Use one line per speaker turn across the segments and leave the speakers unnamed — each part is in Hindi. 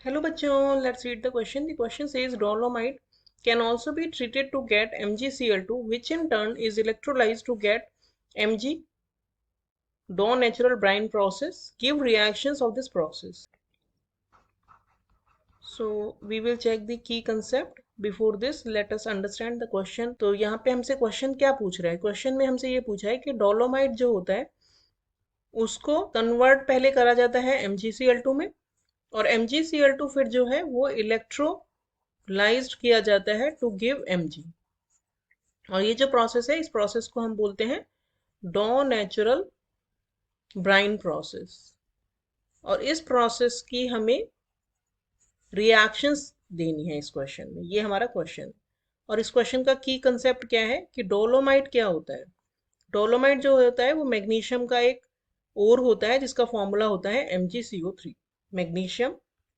Hello bachon, let's read the question. The question says dolomite can also be treated to get MgCl2, which in turn is electrolyzed to get Mg. Dawn natural brine process. Give reactions of this process. So we will check the key concept. Before this, let us understand the question. तो यहाँ पे हमसे क्वेश्चन क्या पूछ रहा है? क्वेश्चन में हमसे ये पूछा है कि डोलोमाइट जो होता है उसको कन्वर्ट पहले करा जाता है MgCl2 में, और MgCl2 फिर जो है वो इलेक्ट्रोलाइज्ड किया जाता है टू गिव Mg। और ये जो प्रोसेस है इस प्रोसेस को हम बोलते हैं डॉ नेचुरल ब्राइन प्रोसेस। और इस प्रोसेस की हमें रिएक्शंस देनी है इस क्वेश्चन में। ये हमारा क्वेश्चन। और इस क्वेश्चन का की कंसेप्ट क्या है कि डोलोमाइट क्या होता है। डोलोमाइट जो होता है वो मैग्नीशियम का एक ओर होता है जिसका फॉर्मूला होता है MgCO3, मैग्नीशियम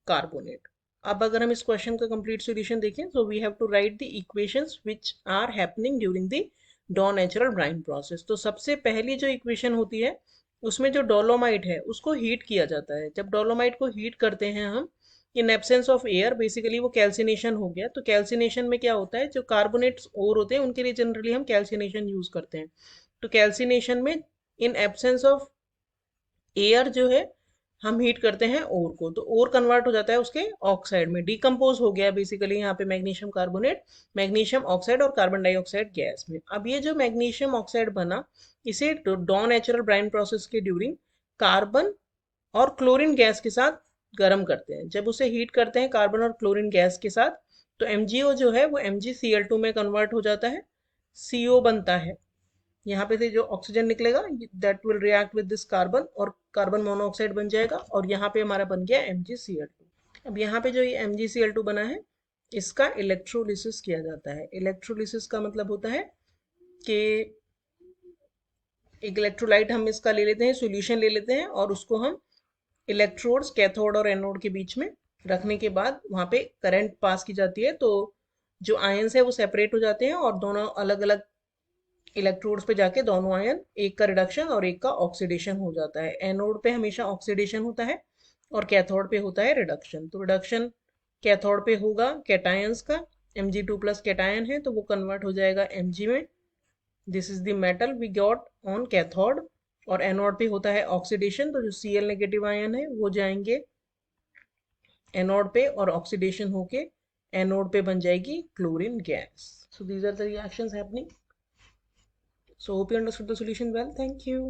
कार्बोनेट। अब अगर हम इस क्वेश्चन का कंप्लीट सॉल्यूशन देखें तो we have to write the equations which are happening during the Dow natural brine process. तो सबसे पहली जो इक्वेशन होती है उसमें जो डोलोमाइट है उसको हीट किया जाता है। जब डोलोमाइट को हीट करते हैं हम in absence of air, basically वो कैल्सिनेशन हो गया। तो कैल्सिनेशन में क्या होता है, जो कार्बोनेट्स और होते हैं उनके लिए जनरली हम कैल्सिनेशन यूज करते हैं। तो कैल्सिनेशन में इन एब्सेंस ऑफ एयर जो है हम हीट करते हैं ओर को, तो ओर कन्वर्ट हो जाता है उसके ऑक्साइड में, डिकम्पोज हो गया बेसिकली यहाँ पे मैग्नीशियम कार्बोनेट मैग्नीशियम ऑक्साइड और कार्बन डाइऑक्साइड गैस में। अब ये जो मैग्नीशियम ऑक्साइड बना इसे डॉ नेचुरल ब्राइन प्रोसेस के ड्यूरिंग कार्बन और क्लोरीन गैस के साथ गर्म करते हैं। जब उसे हीट करते हैं कार्बन और क्लोरीन गैस के साथ तो MgO जो है वो MgCl2 में कन्वर्ट हो जाता है, CO बनता है। यहाँ पे से जो ऑक्सीजन निकलेगा that will react with this carbon और कार्बन मोनोऑक्साइड बन जाएगा, और यहाँ पे हमारा बन गया MgCl2। अब यहाँ पे जो ये MgCl2 बना है इसका इलेक्ट्रोलिसिस किया जाता है। इलेक्ट्रोलिसिस का मतलब होता है कि एक इलेक्ट्रोलाइट हम इसका ले लेते हैं, सॉल्यूशन ले लेते हैं, और उसको हम इलेक्ट्रोड्स कैथोड और एनोड के बीच में रखने के बाद वहाँ पे करंट पास की जाती है। तो जो आयंस है वो सेपरेट हो जाते हैं और दोनों अलग अलग इलेक्ट्रोड्स पे जाके दोनों आयन, एक का रिडक्शन और एक का ऑक्सीडेशन हो जाता है। एनोड पे हमेशा ऑक्सीडेशन होता है और कैथोड पे होता है रिडक्शन। तो रिडक्शन कैथोड पे होगा कैटायंस का, Mg2 प्लस कैटायन है तो वो कन्वर्ट हो जाएगा Mg में। This is the metal we got on cathode. और एनोड पे होता है ऑक्सीडेशन, तो जो Cl नेगेटिव आयन है वो जाएंगे एनोड पे और ऑक्सीडेशन होके एनोड पे बन जाएगी chlorine gas. So these are the reactions happening. So hope you understood the solution well. Thank you.